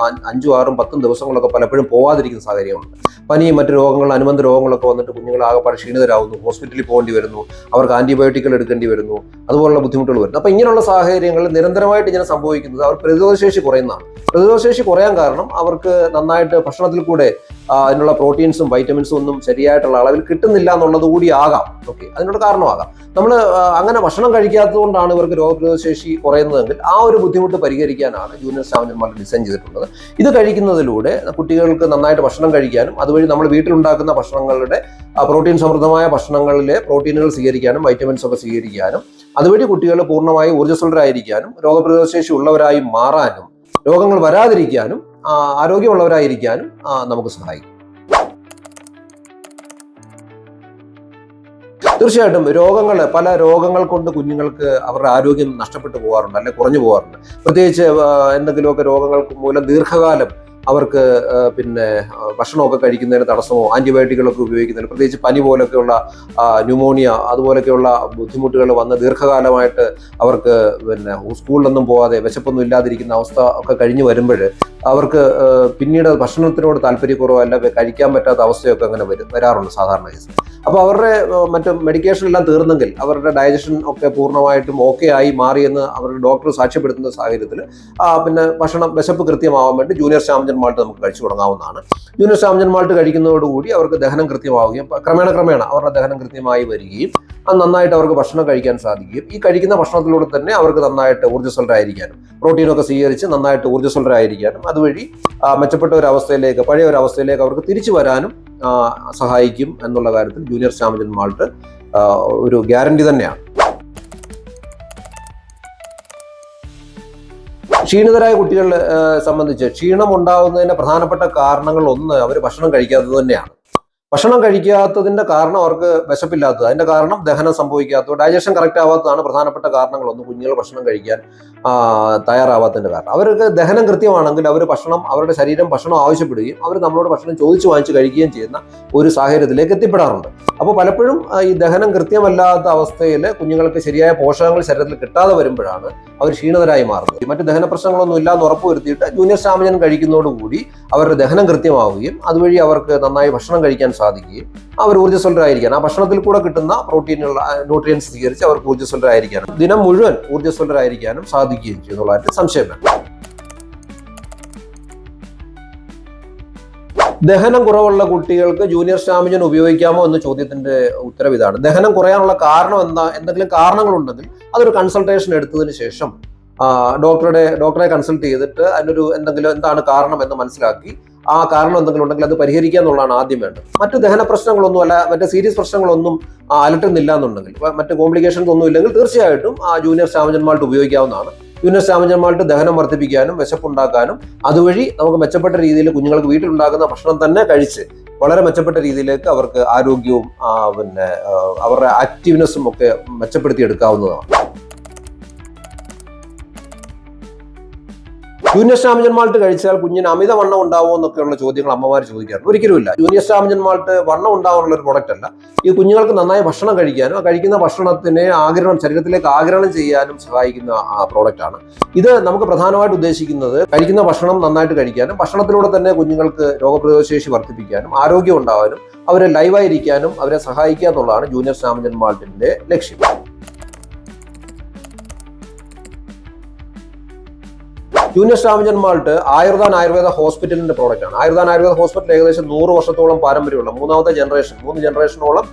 5, 6, 10 ദിവസങ്ങളൊക്കെ പലപ്പോഴും പോവാതിരിക്കുന്ന സാഹചര്യമുണ്ട്. പനിയും മറ്റു രോഗങ്ങൾ, അനുബന്ധ രോഗങ്ങളൊക്കെ വന്നിട്ട് കുഞ്ഞുങ്ങൾ ആകെപ്പാടെ ക്ഷീണിതരാകുന്നു, ഹോസ്പിറ്റലിൽ പോകേണ്ടി വരുന്നു, അവർക്ക് ആന്റിബയോട്ടിക്കുകൾ എടുക്കേണ്ടി വരുന്നു, അതുപോലുള്ള ബുദ്ധിമുട്ടുകൾ വരുന്നു. അപ്പോൾ ഇങ്ങനെയുള്ള സാഹചര്യങ്ങളിൽ നിരന്തരമായിട്ട് ഇങ്ങനെ സംഭവിക്കുന്നത് അവർ പ്രതിരോധശേഷി കുറയുന്നതാണ്. പ്രതിരോധശേഷി കുറയാൻ കാരണം അവർക്ക് നന്നായിട്ട് ഭക്ഷണത്തിൽ കൂടെ അതിനുള്ള പ്രോട്ടീൻസും വൈറ്റമിൻസും ഒന്നും ശരിയായിട്ടുള്ള അളവിൽ കിട്ടുന്നില്ല എന്നുള്ളത് കൂടി ആകാം. ഓക്കെ, അതിനുള്ള കാരണമാകാം. നമ്മൾ അങ്ങനെ ഭക്ഷണം കഴിക്കാത്തത് കൊണ്ടാണ് ഇവർക്ക് രോഗപ്രതിരോധശേഷി കുറയുന്നതെങ്കിൽ ആ ഒരു ബുദ്ധിമുട്ട് പരിഹരിക്കാനാണ് ജൂനിയർ സ്റ്റാമഞ്ചന്മാർ ഡിസൈൻ ചെയ്തിട്ടുള്ളത്. ഇത് കഴിക്കുന്നതിലൂടെ കുട്ടികൾക്ക് നന്നായിട്ട് ഭക്ഷണം കഴിക്കാനും അതുവഴി നമ്മൾ വീട്ടിലുണ്ടാക്കുന്ന ഭക്ഷണങ്ങളുടെ പ്രോട്ടീൻ സമൃദ്ധമായ ഭക്ഷണങ്ങളിലെ പ്രോട്ടീനുകൾ സ്വീകരിക്കാനും വൈറ്റമിൻസ് ഒക്കെ സ്വീകരിക്കാനും അതുവഴി കുട്ടികൾ പൂർണ്ണമായി ഊർജ്ജസ്വലരായിരിക്കാനും രോഗപ്രതിരോധശേഷി ഉള്ളവരായി മാറാനും രോഗങ്ങൾ വരാതിരിക്കാനും ആരോഗ്യമുള്ളവരായിരിക്കാനും നമുക്ക് സഹായിക്കും. തീർച്ചയായിട്ടും പല രോഗങ്ങൾ കൊണ്ട് കുഞ്ഞുങ്ങൾക്ക് അവരുടെ ആരോഗ്യം നഷ്ടപ്പെട്ടു പോകാറുണ്ട്, അല്ലെങ്കിൽ കുറഞ്ഞു പോകാറുണ്ട്. പ്രത്യേകിച്ച് എന്തെങ്കിലുമൊക്കെ രോഗങ്ങൾക്ക് മൂലം ദീർഘകാലം അവർക്ക് ഭക്ഷണമൊക്കെ കഴിക്കുന്നതിന് തടസ്സമോ ആന്റിബയോട്ടിക്കുകളൊക്കെ ഉപയോഗിക്കുന്നതിന്, പ്രത്യേകിച്ച് പനി പോലൊക്കെയുള്ള ന്യൂമോണിയ അതുപോലൊക്കെയുള്ള ബുദ്ധിമുട്ടുകൾ വന്ന് ദീർഘകാലമായിട്ട് അവർക്ക് സ്കൂളിലൊന്നും പോകാതെ വിശപ്പൊന്നും ഇല്ലാതിരിക്കുന്ന അവസ്ഥ ഒക്കെ കഴിഞ്ഞ് വരുമ്പോൾ അവർക്ക് പിന്നീട് ഭക്ഷണത്തിനോട് താല്പര്യക്കുറവോ അല്ല കഴിക്കാൻ പറ്റാത്ത അവസ്ഥയൊക്കെ അങ്ങനെ വരാറുണ്ട് സാധാരണ കേസ്. അപ്പോൾ അവരുടെ മറ്റു മെഡിക്കേഷൻ എല്ലാം തീർന്നെങ്കിൽ അവരുടെ ഡൈജഷൻ ഒക്കെ പൂർണ്ണമായിട്ടും ഓക്കെ ആയി മാറിയെന്ന് അവരുടെ ഡോക്ടർ സാക്ഷ്യപ്പെടുത്തുന്ന സാഹചര്യത്തിൽ വിശപ്പ് കൃത്യമാവാൻ വേണ്ടി ജൂനിയർ സ്റ്റാമഞ്ചൻ മാൾട്ട് നമുക്ക് കഴിച്ചു തുടങ്ങാവുന്നതാണ്. ജൂനിയർ സ്റ്റാമഞ്ചൻ മാൾട്ട് കഴിക്കുന്നതോടുകൂടി അവർക്ക് ദഹനം കൃത്യമാവുകയും ക്രമേണ അവരുടെ ദഹനം കൃത്യമായി വരികയും അത് നന്നായിട്ട് അവർക്ക് ഭക്ഷണം കഴിക്കാൻ സാധിക്കുകയും ഈ കഴിക്കുന്ന ഭക്ഷണത്തിലൂടെ തന്നെ അവർക്ക് നന്നായിട്ട് ഊർജ്ജസ്വലരായിരിക്കാനും പ്രോട്ടീനൊക്കെ സ്വീകരിച്ച് നന്നായിട്ട് ഊർജ്ജസ്വലരായിരിക്കാനും അതുവഴി മെച്ചപ്പെട്ട ഒരു അവസ്ഥയിലേക്ക്, പഴയ ഒരു അവസ്ഥയിലേക്ക് അവർക്ക് തിരിച്ചു വരാനും സഹായിക്കും എന്നുള്ള കാര്യത്തിൽ ജൂനിയർ സ്റ്റാമഞ്ചൻ മാൾട്ട് ഒരു ഗ്യാരണ്ടി തന്നെയാണ്. ക്ഷീണിതരായ കുട്ടികളെ സംബന്ധിച്ച് ക്ഷീണം ഉണ്ടാകുന്നതിന്റെ പ്രധാനപ്പെട്ട കാരണങ്ങൾ ഒന്ന് അവർ ഭക്ഷണം കഴിക്കാത്തത് തന്നെയാണ്. ഭക്ഷണം കഴിക്കാത്തതിന്റെ കാരണം അവർക്ക് വിശപ്പില്ലാത്തത്, അതിന്റെ കാരണം ദഹനം സംഭവിക്കാത്തത്, ഡൈജഷൻ കറക്റ്റ് ആവാത്തതാണ് പ്രധാനപ്പെട്ട കാരണങ്ങളൊന്ന് കുഞ്ഞുങ്ങൾ ഭക്ഷണം കഴിക്കാൻ തയ്യാറാവാത്തതിന്റെ കാരണം. അവർക്ക് ദഹനം കൃത്യമാണെങ്കിൽ അവരുടെ ശരീരം ഭക്ഷണം ആവശ്യപ്പെടുകയും അവർ നമ്മളോട് ഭക്ഷണം ചോദിച്ചു വാങ്ങിച്ച് കഴിക്കുകയും ചെയ്യുന്ന ഒരു സാഹചര്യത്തിലേക്ക് എത്തിപ്പെടാറുണ്ട്. അപ്പോൾ പലപ്പോഴും ഈ ദഹനം കൃത്യമല്ലാത്ത അവസ്ഥയിൽ കുഞ്ഞുങ്ങൾക്ക് ശരിയായ പോഷകങ്ങൾ ശരീരത്തിൽ കിട്ടാതെ വരുമ്പോഴാണ് അവർ ക്ഷീണിതരായി മാറുന്നത്. മറ്റ് ദഹന പ്രശ്നങ്ങളൊന്നും ഇല്ലാന്ന് ഉറപ്പുവരുത്തിയിട്ട് ജൂനിയർ സ്റ്റാമഞ്ചൻ കഴിക്കുന്നതോടുകൂടി അവരുടെ ദഹനം കൃത്യമാവുകയും അതുവഴി അവർക്ക് നന്നായി ഭക്ഷണം കഴിക്കാൻ സാധിക്കുകയും അവർ ഊർജ്ജസ്വലരായിരിക്കാൻ ആ ഭക്ഷണത്തിൽ കൂടെ കിട്ടുന്ന പ്രോട്ടീനുള്ള ന്യൂട്രിയൻസ് സ്വീകരിച്ച് അവർക്ക് ഊർജ്ജസ്വലരായിരിക്കാനും ദിനം മുഴുവൻ ഊർജ്ജസ്വലരായിരിക്കാനും സാധിക്കുകയും ചെയ്യുന്നുള്ളതായിട്ട് സംശയം വേണം. ദഹനം കുറവുള്ള കുട്ടികൾക്ക് ജൂനിയർ സ്റ്റാമഞ്ചൻ ഉപയോഗിക്കാമോ എന്ന ചോദ്യത്തിന്റെ ഉത്തരം ഇതാണ്. ദഹനം കുറയാനുള്ള കാരണം എന്തെങ്കിലും കാരണങ്ങളുണ്ടെങ്കിൽ അതൊരു കൺസൾട്ടേഷൻ എടുത്തതിന് ശേഷം ഡോക്ടറെ കൺസൾട്ട് ചെയ്തിട്ട് എന്താണ് കാരണം എന്ന് മനസ്സിലാക്കി ആ കാരണം എന്തെങ്കിലും ഉണ്ടെങ്കിൽ അത് പരിഹരിക്കുക എന്നുള്ളതാണ് ആദ്യം വേണ്ടത്. മറ്റ് ദഹന പ്രശ്നങ്ങളൊന്നും അല്ല, മറ്റ് സീരിയസ് പ്രശ്നങ്ങളൊന്നും അലട്ടുന്നില്ല എന്നുണ്ടെങ്കിൽ, മറ്റ് കോംപ്ലിക്കേഷൻസ് ഒന്നും ഇല്ലെങ്കിൽ തീർച്ചയായിട്ടും ആ ജൂനിയർ സ്റ്റാമഞ്ചൻ മാൾട്ട് ഉപയോഗിക്കാവുന്നതാണ്. ജൂനിയർ സ്റ്റാമഞ്ചൻ മാൾട്ട് ദഹനം വർദ്ധിപ്പിക്കാനും വിശപ്പുണ്ടാക്കാനും അതുവഴി നമുക്ക് മെച്ചപ്പെട്ട രീതിയിൽ കുഞ്ഞുങ്ങൾക്ക് വീട്ടിലുണ്ടാക്കുന്ന ഭക്ഷണം തന്നെ കഴിച്ച് വളരെ മെച്ചപ്പെട്ട രീതിയിലേക്ക് അവർക്ക് ആരോഗ്യവും അവരുടെ ആക്റ്റീവ്നെസ്സും ഒക്കെ മെച്ചപ്പെടുത്തി എടുക്കാവുന്നതാണ്. ജൂനിയർ സ്റ്റാമഞ്ചൻ മാൾട്ട് കഴിച്ചാൽ കുഞ്ഞിന് അമിതവണ്ണം ഉണ്ടാവുമോ എന്നൊക്കെയുള്ള ചോദ്യങ്ങൾ അമ്മമാർ ചോദിക്കാറുണ്ട്. ഒരിക്കലുമില്ല. ജൂനിയർ സ്റ്റാമഞ്ചൻ മാൾട്ട് വണ്ണം ഉണ്ടാവാനുള്ള ഒരു പ്രോഡക്റ്റ് അല്ല. ഈ കുഞ്ഞുങ്ങൾക്ക് നന്നായി ഭക്ഷണം കഴിക്കാനും കഴിക്കുന്ന ഭക്ഷണത്തിനെ ശരീരത്തിലേക്ക് ആഗിരണം ചെയ്യാനും സഹായിക്കുന്ന പ്രോഡക്റ്റ് ആണ്. ഇത് നമുക്ക് പ്രധാനമായിട്ട് ഉദ്ദേശിക്കുന്നത് കഴിക്കുന്ന ഭക്ഷണം നന്നായിട്ട് കഴിക്കാനും ഭക്ഷണത്തിലൂടെ തന്നെ കുഞ്ഞുങ്ങൾക്ക് രോഗപ്രതിരോധശേഷി വർദ്ധിപ്പിക്കാനും ആരോഗ്യം ഉണ്ടാവാനും അവരെ ലൈവായിരിക്കാനും അവരെ സഹായിക്കുക എന്നുള്ളതാണ് ജൂനിയർ സ്റ്റാമഞ്ചൻ മാൾട്ടിന്റെ ലക്ഷ്യം. ജൂനിയർ സ്റ്റാമഞ്ചൻ മാൾട്ട് ആയുർദാൻ ആയുർവേദ ഹോസ്പിറ്റലിന്റെ പ്രോഡക്റ്റ് ആണ്. ആയുർദാൻ ആയുർവേദ ഹോസ്പിറ്റൽ ഏകദേശം 100 വർഷത്തോളം പാരമ്പര്യമുള്ള 3 ജനറേഷനോളം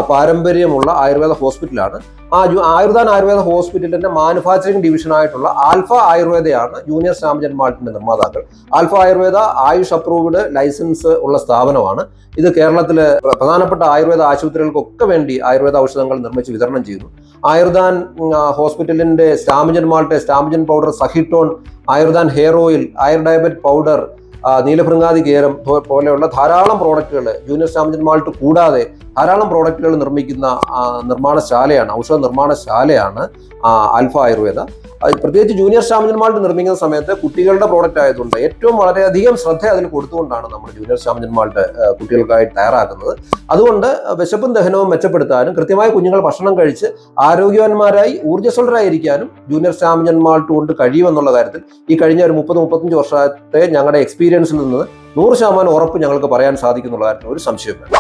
പാരമ്പര്യമുള്ള ആയുർവേദ ഹോസ്പിറ്റലാണ്. ആയുർദാൻ ആയുർവേദ ഹോസ്പിറ്റലിന്റെ മാനുഫാക്ചറിംഗ് ഡിവിഷനായിട്ടുള്ള ആൽഫ ആയുർവേദയാണ് ജൂനിയർ സ്റ്റാമഞ്ചൻ മാൾട്ടിന്റെ നിർമ്മാതാക്കൾ. Alpha Ayurveda Ayush approved licence ഉള്ള സ്ഥാപനമാണ്. ഇത് കേരളത്തിലെ പ്രധാനപ്പെട്ട ആയുർവേദ ആശുപത്രികൾക്കൊക്കെ വേണ്ടി ആയുർവേദ ഔഷധങ്ങൾ നിർമ്മിച്ച് വിതരണം ചെയ്യുന്നു. ആയുർദാൻ ഹോസ്പിറ്റലിന്റെ സ്റ്റാമഞ്ചൻ മാൾട്ട്, സ്റ്റാമഞ്ചൻ പൗഡർ, സഹിട്ടോൺ, ആയുർദാൻ ഹെയർ ഓയിൽ, ആയുർഡയബറ്റ് പൗഡർ, നീലഭൃങ്ങാതി കേരം പോലെയുള്ള ധാരാളം പ്രോഡക്റ്റുകൾ ജൂനിയർ സ്റ്റാമഞ്ചൻ മാൾട്ട് കൂടാതെ ധാരാളം പ്രോഡക്റ്റുകൾ നിർമ്മിക്കുന്ന ഔഷധ നിർമ്മാണശാലയാണ് ആൽഫ ആയുർവേദ. പ്രത്യേകിച്ച് ജൂനിയർ സ്റ്റാമിനൻ മാൾട്ട് നിർമ്മിക്കുന്ന സമയത്ത് കുട്ടികളുടെ പ്രോഡക്റ്റ് ആയതുകൊണ്ട് ഏറ്റവും വളരെയധികം ശ്രദ്ധ അതിൽ കൊടുത്തുകൊണ്ടാണ് നമ്മൾ ജൂനിയർ സ്റ്റാമിനൻ മാൾട്ട് കുട്ടികൾക്കായി തയ്യാറാക്കുന്നത്. അതുകൊണ്ട് വിശപ്പും ദഹനവും മെച്ചപ്പെടുത്താനും കൃത്യമായി കുഞ്ഞുങ്ങൾ ഭക്ഷണം കഴിച്ച് ആരോഗ്യവാന്മാരായി ഊർജ്ജസ്വലരായിരിക്കാനും ജൂനിയർ സ്റ്റാമിനൻ മാൾട്ട് കൊണ്ട് കഴിയുമെന്നുള്ള കാര്യത്തിൽ ഈ കഴിഞ്ഞ ഒരു 30-35 വർഷത്തെ ഞങ്ങളുടെ എക്സ്പീരിയൻസിൽ നിന്ന് 100% ഉറപ്പ് ഞങ്ങൾക്ക് പറയാൻ സാധിക്കുന്നുള്ള കാര്യത്തിൽ ഒരു സംശയമില്ല.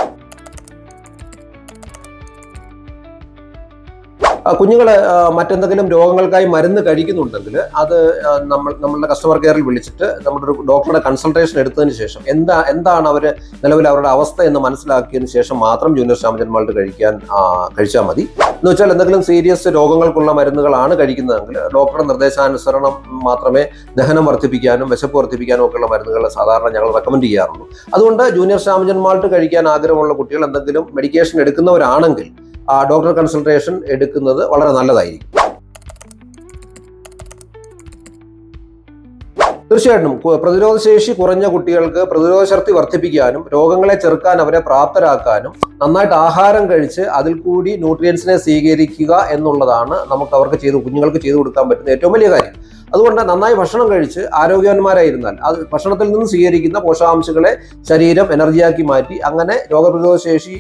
കുഞ്ഞുങ്ങൾ മറ്റെന്തെങ്കിലും രോഗങ്ങൾക്കായി മരുന്ന് കഴിക്കുന്നുണ്ടെങ്കിൽ അത് നമ്മളുടെ കസ്റ്റമർ കെയറിൽ വിളിച്ചിട്ട് നമ്മുടെ ഒരു ഡോക്ടറുടെ കൺസൾട്ടേഷൻ എടുത്തതിന് ശേഷം എന്താണ് അവർ നിലവിൽ അവരുടെ അവസ്ഥ എന്ന് മനസ്സിലാക്കിയതിന് ശേഷം മാത്രം ജൂനിയർ സ്റ്റാമിനൻ മാൾട്ട് കഴിച്ചാൽ മതി. എന്ന് വെച്ചാൽ എന്തെങ്കിലും സീരിയസ് രോഗങ്ങൾക്കുള്ള മരുന്നുകളാണ് കഴിക്കുന്നതെങ്കിൽ ഡോക്ടറുടെ നിർദ്ദേശാനുസരണം മാത്രമേ ദഹനം വർദ്ധിപ്പിക്കാനും വിശപ്പ് വർദ്ധിപ്പിക്കാനും ഒക്കെയുള്ള മരുന്നുകൾ സാധാരണ ഞങ്ങൾ റെക്കമെൻഡ് ചെയ്യാറുള്ളൂ. അതുകൊണ്ട് ജൂനിയർ സ്റ്റാമിനൻ മാൾട്ട് കഴിക്കാൻ ആഗ്രഹമുള്ള കുട്ടികൾ എന്തെങ്കിലും മെഡിക്കേഷൻ എടുക്കുന്നവരാണെങ്കിൽ ഡോക്ടർ കൺസൾട്ടേഷൻ എടുക്കുന്നത് വളരെ നല്ലതായിരിക്കും. തീർച്ചയായിട്ടും പ്രതിരോധശേഷി കുറഞ്ഞ കുട്ടികൾക്ക് പ്രതിരോധ ശക്തി വർദ്ധിപ്പിക്കാനും രോഗങ്ങളെ ചെറുക്കാൻ അവരെ പ്രാപ്തരാക്കാനും നന്നായിട്ട് ആഹാരം കഴിച്ച് അതിൽ കൂടി ന്യൂട്രിയൻസിനെ സ്വീകരിക്കുക എന്നുള്ളതാണ് കുഞ്ഞുങ്ങൾക്ക് ചെയ്തു കൊടുക്കാൻ പറ്റുന്ന ഏറ്റവും വലിയ കാര്യം. അതുകൊണ്ട് നന്നായി ഭക്ഷണം കഴിച്ച് ആരോഗ്യവാന്മാരായിരുന്നാൽ അത് ഭക്ഷണത്തിൽ നിന്ന് സ്വീകരിക്കുന്ന പോഷകാംശങ്ങളെ ശരീരം എനർജിയാക്കി മാറ്റി അങ്ങനെ രോഗപ്രതിരോധ ശേഷി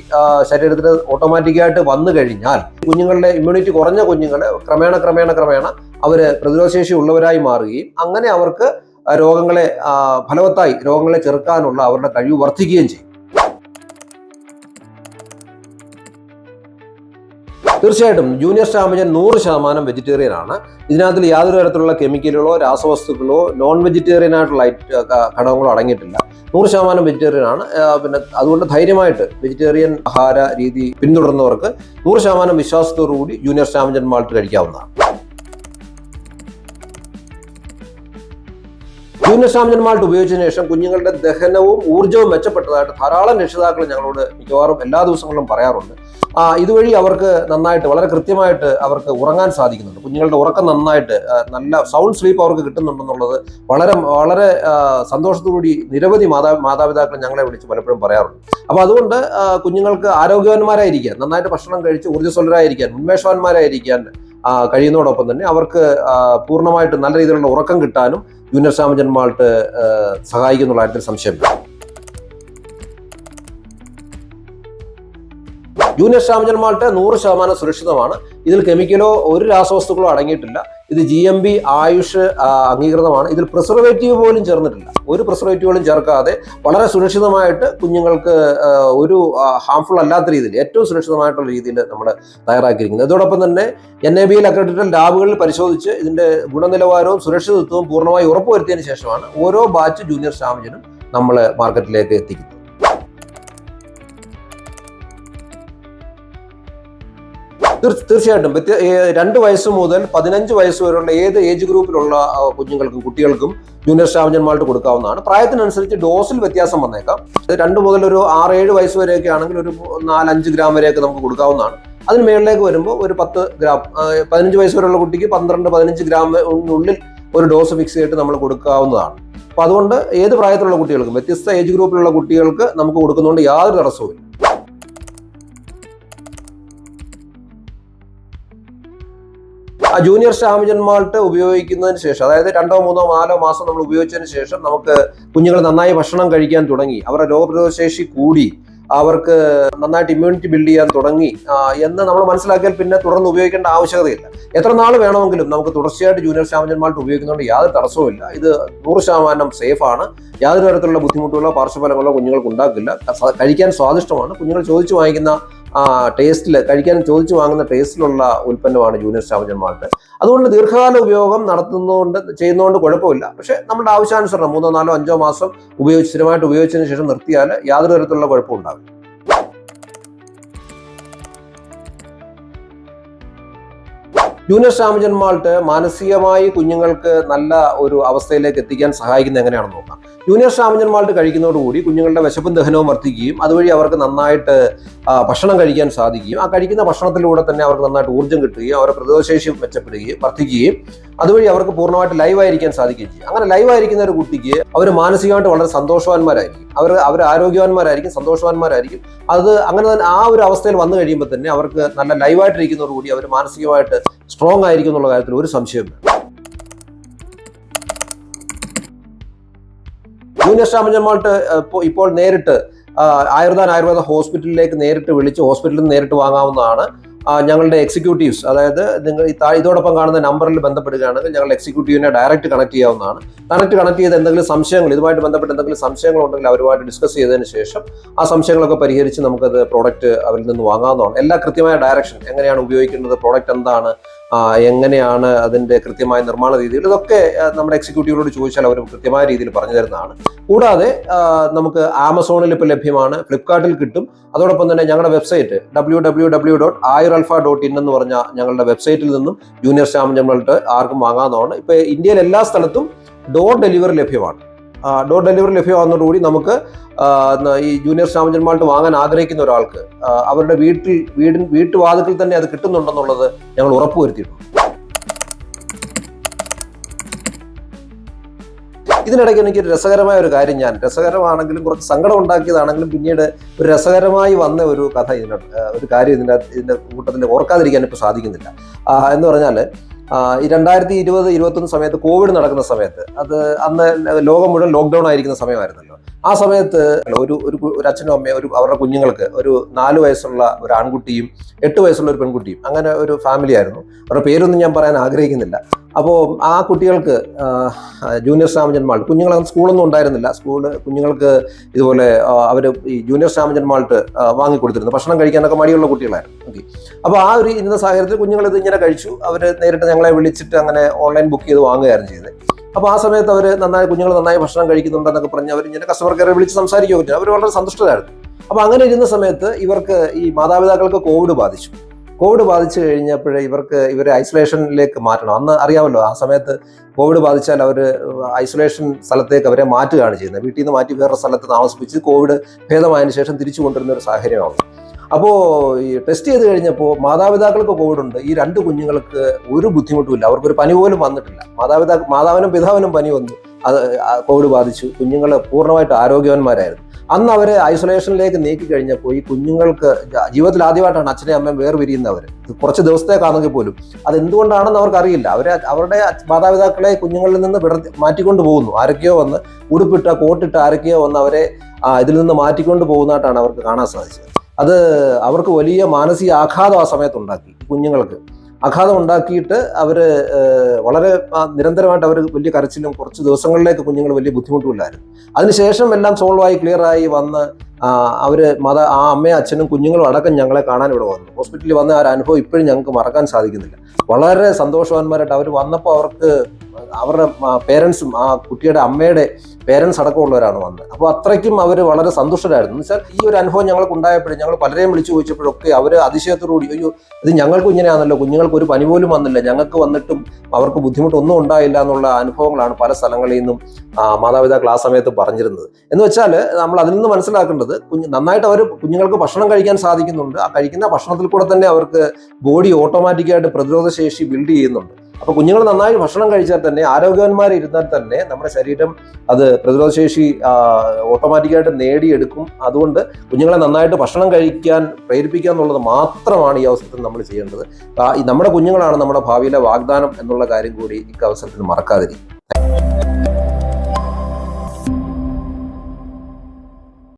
ശരീരത്തിന് ഓട്ടോമാറ്റിക്കായിട്ട് വന്നു കഴിഞ്ഞാൽ കുഞ്ഞുങ്ങളുടെ ഇമ്മ്യൂണിറ്റി കുറഞ്ഞ കുഞ്ഞുങ്ങളെ ക്രമേണ അവര് പ്രതിരോധശേഷി ഉള്ളവരായി മാറുകയും അങ്ങനെ അവർക്ക് രോഗങ്ങളെ ചെറുക്കാനുള്ള അവരുടെ കഴിവ് വർദ്ധിക്കുകയും ചെയ്യും. തീർച്ചയായിട്ടും ജൂനിയർ സ്റ്റാമിനൻ 100% വെജിറ്റേറിയൻ ആണ്. ഇതിനകത്ത് യാതൊരു തരത്തിലുള്ള കെമിക്കലുകളോ രാസവസ്തുക്കളോ നോൺ വെജിറ്റേറിയൻ ആയിട്ടുള്ള ഘടകങ്ങളോ അടങ്ങിയിട്ടില്ല. 100% വെജിറ്റേറിയൻ ആണ്. പിന്നെ അതുകൊണ്ട് ധൈര്യമായിട്ട് വെജിറ്റേറിയൻ ആഹാര രീതി പിന്തുടർന്നവർക്ക് 100% വിശ്വാസത്തോടുകൂടി ജൂനിയർ സ്റ്റാമിനൻ മാൾട്ട് കഴിക്കാവുന്നതാണ്. ജൂനിയർ സ്റ്റാമിനൻ മാൾട്ട് ഉപയോഗിച്ചതിന് ശേഷം കുഞ്ഞുങ്ങളുടെ ദഹനവും ഊർജ്ജവും മെച്ചപ്പെട്ടതായിട്ട് ധാരാളം രക്ഷിതാക്കൾ ഞങ്ങളോട് മിക്കവാറും എല്ലാ ദിവസങ്ങളിലും പറയാറുണ്ട്. ഇതുവഴി അവർക്ക് നന്നായിട്ട് വളരെ കൃത്യമായിട്ട് അവർക്ക് ഉറങ്ങാൻ സാധിക്കുന്നുണ്ട്. കുഞ്ഞുങ്ങളുടെ ഉറക്കം നന്നായിട്ട് നല്ല സൗണ്ട് സ്ലീപ്പ് അവർക്ക് കിട്ടുന്നുണ്ടെന്നുള്ളത് വളരെ സന്തോഷത്തോടുകൂടി നിരവധി മാതാപിതാക്കൾ ഞങ്ങളെ വിളിച്ച് പലപ്പോഴും പറയാറുണ്ട്. അപ്പോൾ അതുകൊണ്ട് കുഞ്ഞുങ്ങൾക്ക് ആരോഗ്യവാന്മാരായിരിക്കാൻ, നന്നായിട്ട് ഭക്ഷണം കഴിച്ച് ഊർജ്ജസ്വലരായിരിക്കാൻ, ഉന്മേഷവാന്മാരായിരിക്കാൻ കഴിയുന്നതോടൊപ്പം തന്നെ അവർക്ക് പൂർണ്ണമായിട്ട് നല്ല രീതിയിലുള്ള ഉറക്കം കിട്ടാനും ജൂനിയർ സ്റ്റാമിനൻ മാൾട്ട് സഹായിക്കുന്നുള്ള കാര്യത്തിൽ സംശയമില്ല. ജൂനിയർ സ്റ്റാമിനൻ മാൾട്ട് 100% സുരക്ഷിതമാണ്. ഇതിൽ കെമിക്കലോ ഒരു രാസവസ്തുക്കളോ അടങ്ങിയിട്ടില്ല. ഇത് GMB ആയുഷ് അംഗീകൃതമാണ്. ഇതിൽ പ്രിസർവേറ്റീവ് പോലും ചേർന്നിട്ടില്ല. ഒരു പ്രിസർവേറ്റീവുകളും ചേർക്കാതെ വളരെ സുരക്ഷിതമായിട്ട് കുഞ്ഞുങ്ങൾക്ക് ഒരു ഹാംഫുൾ അല്ലാത്ത രീതിയിൽ ഏറ്റവും സുരക്ഷിതമായിട്ടുള്ള രീതിയിൽ നമ്മൾ തയ്യാറാക്കിയിരിക്കുന്നത്. അതോടൊപ്പം തന്നെ NABL അക്രഡിറ്റഡ് ലാബുകളിൽ പരിശോധിച്ച് ഇതിന്റെ ഗുണനിലവാരവും സുരക്ഷിതത്വവും പൂർണ്ണമായി ഉറപ്പുവരുത്തിയതിനു ശേഷമാണ് ഓരോ ബാച്ച് ജൂനിയർ സ്റ്റാമിനനും നമ്മൾ മാർക്കറ്റിലേക്ക് എത്തിക്കുന്നത്. തീർച്ചയായിട്ടും 2 വയസ്സ് മുതൽ 15 വയസ്സ് വരെയുള്ള ഏത് ഏജ് ഗ്രൂപ്പിലുള്ള കുട്ടികൾക്കും ജൂനിയർ സ്റ്റാമിനൻ മാൾട്ട് കൊടുക്കാവുന്നതാണ്. പ്രായത്തിനനുസരിച്ച് ഡോസിൽ വ്യത്യാസം വന്നേക്കാം. 2 മുതൽ ഒരു 6-7 വയസ്സ് വരെയൊക്കെ ആണെങ്കിൽ ഒരു 4-5 ഗ്രാം വരെയൊക്കെ നമുക്ക് കൊടുക്കാവുന്നതാണ്. അതിന് മേളിലേക്ക് വരുമ്പോൾ ഒരു 10 ഗ്രാം, 15 വയസ്സ് വരെയുള്ള കുട്ടിക്ക് 12-15 ഗ്രാമിനുള്ളിൽ ഒരു ഡോസ് ഫിക്സ് ചെയ്തിട്ട് നമ്മൾ കൊടുക്കാവുന്നതാണ്. അപ്പോൾ അതുകൊണ്ട് ഏത് പ്രായത്തിലുള്ള കുട്ടികൾക്കും വ്യത്യസ്ത ഏജ് ഗ്രൂപ്പിലുള്ള കുട്ടികൾക്ക് നമുക്ക് കൊടുക്കുന്നതുകൊണ്ട് യാതൊരു തടസ്സവുമില്ല. ജൂനിയർ സ്റ്റാമിനൻ മാൾട്ട് ഉപയോഗിക്കുന്നതിന് ശേഷം, അതായത് 2, 3, 4 മാസം നമ്മൾ ഉപയോഗിച്ചതിന് ശേഷം നമുക്ക് കുഞ്ഞുങ്ങൾ നന്നായി ഭക്ഷണം കഴിക്കാൻ തുടങ്ങി, അവരുടെ രോഗപ്രതിരോധ ശേഷി കൂടി, അവർക്ക് നന്നായിട്ട് ഇമ്മ്യൂണിറ്റി ബിൽഡ് ചെയ്യാൻ തുടങ്ങി എന്ന് നമ്മൾ മനസ്സിലാക്കിയാൽ പിന്നെ തുടർന്ന് ഉപയോഗിക്കേണ്ട ആവശ്യകതയില്ല. എത്ര നാൾ വേണമെങ്കിലും നമുക്ക് തുടർച്ചയായിട്ട് ജൂനിയർ സ്റ്റാമിനൻ മാൾട്ട് ഉപയോഗിക്കുന്നതുകൊണ്ട് യാതൊരു തടസ്സവുമില്ല. ഇത് 100% സേഫാണ്. യാതൊരു തരത്തിലുള്ള ബുദ്ധിമുട്ടുകളോ പാർശ്വഫലങ്ങളോ കുഞ്ഞുങ്ങൾക്ക് ഉണ്ടാക്കില്ല. കഴിക്കാൻ സ്വാദിഷ്ടമാണ്. കുഞ്ഞുങ്ങൾ കഴിക്കാൻ ചോദിച്ചു വാങ്ങുന്ന ടേസ്റ്റിലുള്ള ഉൽപ്പന്നമാണ് ജൂനിയർ സ്റ്റാമിനൻ മാൾട്ട്. അതുകൊണ്ട് ദീർഘകാല ഉപയോഗം ചെയ്യുന്നതുകൊണ്ട് കുഴപ്പമില്ല. പക്ഷെ നമ്മുടെ ആവശ്യാനുസരണം 3, 4, 5 മാസം സ്ഥിരമായിട്ട് ഉപയോഗിച്ചതിന് ശേഷം നിർത്തിയാൽ യാതൊരു തരത്തിലുള്ള കുഴപ്പവും ഉണ്ടാകും. ജൂനിയർ സ്റ്റാമിനൻ മാൾട്ട് മാനസികമായി കുഞ്ഞുങ്ങൾക്ക് നല്ല ഒരു അവസ്ഥയിലേക്ക് എത്തിക്കാൻ സഹായിക്കുന്നത് എങ്ങനെയാണെന്ന് നോക്കാം. ജൂനിയർ സ്റ്റാമിനൻ മാൾട്ട് കഴിക്കുന്നതോടുകൂടി കുഞ്ഞുങ്ങളുടെ വിശപ്പും ദഹനവും വർദ്ധിക്കുകയും അതുവഴി അവർക്ക് നന്നായിട്ട് ഭക്ഷണം കഴിക്കാൻ സാധിക്കുകയും ആ കഴിക്കുന്ന ഭക്ഷണത്തിലൂടെ തന്നെ അവർക്ക് നന്നായിട്ട് ഊർജ്ജം കിട്ടുകയും അവരുടെ പ്രതിരോധശേഷി വർദ്ധിക്കുകയും അതുവഴി അവർക്ക് പൂർണ്ണമായിട്ട് ലൈവായിരിക്കാൻ സാധിക്കുകയും ചെയ്യും. അങ്ങനെ ലൈവായിരിക്കുന്ന ഒരു കുട്ടിക്ക് അവർ മാനസികമായിട്ട് വളരെ സന്തോഷവാന്മാരായിരിക്കും, അവർ ആരോഗ്യവാന്മാരായിരിക്കും, സന്തോഷവാന്മാരായിരിക്കും. അത് അങ്ങനെ തന്നെ ആ ഒരു അവസ്ഥയിൽ വന്നു കഴിയുമ്പോൾ തന്നെ അവർക്ക് നല്ല ലൈവായിട്ടിരിക്കുന്നതോടുകൂടി അവർ മാനസികമായിട്ട് സ്ട്രോങ് ആയിരിക്കും എന്നുള്ള കാര്യത്തിൽ ഒരു സംശയമില്ല. ജൂനിയർ സ്റ്റാമിന മാൾട്ട് ഇപ്പോൾ നേരിട്ട് ആയുർവേദ ഹോസ്പിറ്റലിലേക്ക് നേരിട്ട് വിളിച്ച് ഹോസ്പിറ്റലിൽ നിന്ന് നേരിട്ട് വാങ്ങാവുന്നതാണ്. ഞങ്ങളുടെ എക്സിക്യൂട്ടീവ്സ്, അതായത് നിങ്ങൾ ഇതോടൊപ്പം കാണുന്ന നമ്പറിൽ ബന്ധപ്പെടുകയാണെങ്കിൽ ഞങ്ങളുടെ എക്സിക്യൂട്ടീവിനെ ഡയറക്റ്റ് കണക്ട് ചെയ്യാവുന്നതാണ്. കണക്ട് ചെയ്ത് എന്തെങ്കിലും സംശയങ്ങൾ, ഇതുമായിട്ട് ബന്ധപ്പെട്ട് എന്തെങ്കിലും സംശയങ്ങൾ ഉണ്ടെങ്കിൽ അവരുമായിട്ട് ഡിസ്കസ് ചെയ്തതിന് ശേഷം ആ സംശയങ്ങളൊക്കെ പരിഹരിച്ച് നമുക്കത് പ്രോഡക്റ്റ് അവരിൽ നിന്ന് വാങ്ങാവുന്നതാണ്. എല്ലാ കൃത്യമായ ഡയറക്ഷൻ, എങ്ങനെയാണ് ഉപയോഗിക്കേണ്ടത്, പ്രോഡക്റ്റ് എന്താണ്, എങ്ങനെയാണ് അതിൻ്റെ കൃത്യമായ നിർമ്മാണ രീതികൾ, ഇതൊക്കെ നമ്മുടെ എക്സിക്യൂട്ടീവിനോട് ചോദിച്ചാൽ അവർ കൃത്യമായ രീതിയിൽ പറഞ്ഞു തരുന്നതാണ്. കൂടാതെ നമുക്ക് ആമസോണിൽ ഇപ്പോൾ ലഭ്യമാണ്, ഫ്ലിപ്കാർട്ടിൽ കിട്ടും. അതോടൊപ്പം തന്നെ ഞങ്ങളുടെ വെബ്സൈറ്റ് www.ayuralpha.in എന്ന് പറഞ്ഞ ഞങ്ങളുടെ വെബ്സൈറ്റിൽ നിന്നും ജൂനിയർ സ്റ്റാമിന മാൾട്ട് ആർക്കും വാങ്ങാവുന്നതാണ്. ഇപ്പോൾ ഇന്ത്യയിൽ എല്ലാ സ്ഥലത്തും ഡോർ ഡെലിവറി ലഭ്യമാണ്. ഡോർ ഡെലിവറി ലഭ്യമാകുന്നതോടുകൂടി നമുക്ക് ഈ ജൂനിയർ സ്റ്റാമിന മാൾട്ട് വാങ്ങാൻ ആഗ്രഹിക്കുന്ന ഒരാൾക്ക് അവരുടെ വീട്ടുവാതിൽക്കൽ തന്നെ അത് കിട്ടുന്നുണ്ടെന്നുള്ളത് ഞങ്ങൾ ഉറപ്പുവരുത്തിയിട്ടുണ്ട്. ഇതിനിടയ്ക്ക് എനിക്കൊരു രസകരമായ ഒരു കാര്യം, രസകരമാണെങ്കിലും കുറച്ച് സങ്കടം ഉണ്ടാക്കിയതാണെങ്കിലും പിന്നീട് ഒരു രസകരമായി വന്ന ഒരു കഥ ഒരു കാര്യം ഇതിൻ്റെ കൂട്ടത്തിൽ ഓർക്കാതിരിക്കാൻ ഇപ്പോൾ സാധിക്കുന്നില്ല. എന്ന് പറഞ്ഞാൽ ഈ 2020-21 സമയത്ത് കോവിഡ് നടക്കുന്ന സമയത്ത്, അന്ന് ലോകം മുഴുവൻ ലോക്ക്ഡൗൺ ആയിരിക്കുന്ന സമയമായിരുന്നല്ലോ. ആ സമയത്ത് ഒരു അച്ഛനും അമ്മയും അവരുടെ കുഞ്ഞുങ്ങൾക്ക് ഒരു 4 വയസ്സുള്ള ഒരു ആൺകുട്ടിയും 8 വയസ്സുള്ള ഒരു പെൺകുട്ടിയും, അങ്ങനെ ഒരു ഫാമിലി ആയിരുന്നു. അവരുടെ പേരൊന്നും ഞാൻ പറയാൻ ആഗ്രഹിക്കുന്നില്ല. അപ്പോൾ ആ കുട്ടികൾക്ക് ജൂനിയർ സ്റ്റാമിന മാൾട്ട്, കുഞ്ഞുങ്ങൾ സ്കൂളൊന്നും ഉണ്ടായിരുന്നില്ല, കുഞ്ഞുങ്ങൾക്ക് ഇതുപോലെ അവർ ഈ ജൂനിയർ സ്റ്റാമിന മാൾട്ട് വാങ്ങിക്കൊടുത്തിരുന്നു. ഭക്ഷണം കഴിക്കാനൊക്കെ മടിയുള്ള കുട്ടികളായിരുന്നു. ഓക്കെ, അപ്പോൾ ആ ഒരു ഇന്ന സാഹചര്യത്തിൽ കുഞ്ഞുങ്ങൾ ഇത് ഇങ്ങനെ കഴിച്ചു. അവർ നേരിട്ട് ഞങ്ങളെ വിളിച്ചിട്ട് അങ്ങനെ ഓൺലൈൻ ബുക്ക് ചെയ്ത് വാങ്ങുകയായിരുന്നു ചെയ്തത്. അപ്പോൾ ആ സമയത്ത് കുഞ്ഞുങ്ങൾ നന്നായി ഭക്ഷണം കഴിക്കുന്നുണ്ടെന്നൊക്കെ പറഞ്ഞ് അവർ ഇങ്ങനെ കസ്റ്റമർ കെയറെ വിളിച്ച് സംസാരിക്കുകയും പറ്റും. അവർ വളരെ സന്തുഷ്ടരായിരുന്നു. അപ്പോൾ അങ്ങനെ ഇരുന്ന സമയത്ത് ഇവർക്ക്, ഈ മാതാപിതാക്കൾക്ക് കോവിഡ് ബാധിച്ചു കഴിഞ്ഞപ്പോഴേ ഇവരെ ഐസൊലേഷനിലേക്ക് മാറ്റണം. അന്ന് അറിയാമല്ലോ, ആ സമയത്ത് കോവിഡ് ബാധിച്ചാൽ അവർ ഐസൊലേഷൻ സ്ഥലത്തേക്ക് അവരെ മാറ്റുകയാണ് ചെയ്യുന്നത്. വീട്ടിൽ നിന്ന് മാറ്റി വേറെ സ്ഥലത്ത് താമസിപ്പിച്ച് കോവിഡ് ഭേദമായതിനു ശേഷം തിരിച്ചു കൊണ്ടുവരുന്ന ഒരു സാഹചര്യമാണ്. അപ്പോൾ ഈ ടെസ്റ്റ് ചെയ്ത് കഴിഞ്ഞപ്പോൾ മാതാപിതാക്കൾക്ക് കോവിഡ് ഉണ്ട്. ഈ 2 കുഞ്ഞുങ്ങൾക്ക് ഒരു ബുദ്ധിമുട്ടുമില്ല, അവർക്കൊരു പനി പോലും വന്നിട്ടില്ല. മാതാവിനും പിതാവിനും പനി വന്നു, അത് കോവിഡ് ബാധിച്ചു. കുഞ്ഞുങ്ങൾ പൂർണ്ണമായിട്ട് ആരോഗ്യവാന്മാരായിരുന്നു. അന്ന് അവരെ ഐസൊലേഷനിലേക്ക് നീക്കി കഴിഞ്ഞപ്പോൾ ഈ കുഞ്ഞുങ്ങൾക്ക് ജീവിതത്തിൽ ആദ്യമായിട്ടാണ് അച്ഛനെയും അമ്മയും വേർപിരിയുന്നവർ. കുറച്ച് ദിവസത്തേക്കാണെങ്കിൽ പോലും അതെന്തുകൊണ്ടാണെന്ന് അവർക്കറിയില്ല. അവരുടെ മാതാപിതാക്കളെ കുഞ്ഞുങ്ങളിൽ നിന്ന് മാറ്റിക്കൊണ്ട് പോകുന്നു. ആരൊക്കെയോ വന്ന് ഉടുപ്പിട്ട കോട്ടിട്ട ആരൊക്കെയോ വന്ന് അവരെ ഇതിൽ നിന്ന് മാറ്റിക്കൊണ്ട് പോകുന്നതായിട്ടാണ് അവർക്ക് കാണാൻ സാധിച്ചത്. അത് അവർക്ക് വലിയ മാനസിക ആഘാതം ആ സമയത്ത് ഉണ്ടാക്കി. കുഞ്ഞുങ്ങൾക്ക് ആഘാതം ഉണ്ടാക്കിയിട്ട് അവർ വളരെ നിരന്തരമായിട്ട് അവർ വലിയ കരച്ചിലും കുറച്ച് ദിവസങ്ങളിലേക്ക് കുഞ്ഞുങ്ങൾ വലിയ ബുദ്ധിമുട്ടുമില്ലായിരുന്നു. അതിനുശേഷം എല്ലാം സോൾവായി ക്ലിയറായി വന്ന് ആ അമ്മയും അച്ഛനും കുഞ്ഞുങ്ങളും അടക്കം ഞങ്ങളെ കാണാൻ ഇവിടെ വന്നു. ഹോസ്പിറ്റലിൽ വന്ന ആ ഒരു അനുഭവം ഇപ്പോഴും ഞങ്ങൾക്ക് മറക്കാൻ സാധിക്കുന്നില്ല. വളരെ സന്തോഷവാന്മാരായിട്ട് അവർ വന്നപ്പോൾ അവരുടെ പേരൻസും ആ കുട്ടിയുടെ അമ്മയുടെ പേരൻസ് അടക്കമുള്ളവരാണ് വന്നത്. അപ്പോൾ അത്രയ്ക്കും അവർ വളരെ സന്തുഷ്ടരായിരുന്നു. എന്ന് വെച്ചാൽ ഈ ഒരു അനുഭവം ഞങ്ങൾക്ക് ഉണ്ടായപ്പോഴും ഞങ്ങൾ പലരെയും വിളിച്ചു ചോദിച്ചപ്പോഴൊക്കെ അവർ അതിശയത്തോടുകൂടി, അയ്യോ ഇത് ഞങ്ങൾക്കും ഇങ്ങനെയാണല്ലോ, കുഞ്ഞുങ്ങൾക്ക് ഒരു പനി പോലും വന്നില്ല, ഞങ്ങൾക്ക് വന്നിട്ടും അവർക്ക് ബുദ്ധിമുട്ടൊന്നും ഉണ്ടായില്ല എന്നുള്ള അനുഭവങ്ങളാണ് പല സ്ഥലങ്ങളിൽ നിന്നും മാതാപിതാക്കൾ ആ സമയത്ത് പറഞ്ഞിരുന്നത്. എന്ന് വെച്ചാൽ നമ്മൾ അതിൽ നിന്ന് മനസ്സിലാക്കേണ്ടത്, നന്നായിട്ട് കുഞ്ഞുങ്ങൾക്ക് ഭക്ഷണം കഴിക്കാൻ സാധിക്കുന്നുണ്ട്. ആ കഴിക്കുന്ന ഭക്ഷണത്തിൽ കൂടെ തന്നെ അവർക്ക് ബോഡി ഓട്ടോമാറ്റിക്കായിട്ട് പ്രതിരോധ ശേഷി ബിൽഡ് ചെയ്യുന്നുണ്ട്. അപ്പോൾ കുഞ്ഞുങ്ങൾ നന്നായി ഭക്ഷണം കഴിച്ചാൽ തന്നെ, ആരോഗ്യവാന്മാരിരുന്നാൽ തന്നെ നമ്മുടെ ശരീരം അത് പ്രതിരോധശേഷി ഓട്ടോമാറ്റിക്കായിട്ട് നേടിയെടുക്കും. അതുകൊണ്ട് കുഞ്ഞുങ്ങളെ നന്നായിട്ട് ഭക്ഷണം കഴിക്കാൻ പ്രേരിപ്പിക്കുക എന്നുള്ളത് മാത്രമാണ് ഈ അവസരത്തിൽ നമ്മൾ ചെയ്യേണ്ടത്. നമ്മുടെ കുഞ്ഞുങ്ങളാണ് നമ്മുടെ ഭാവിയിലെ വാഗ്ദാനം എന്നുള്ള കാര്യം കൂടി ഈ അവസരത്തിൽ മറക്കാതിരിക്കും.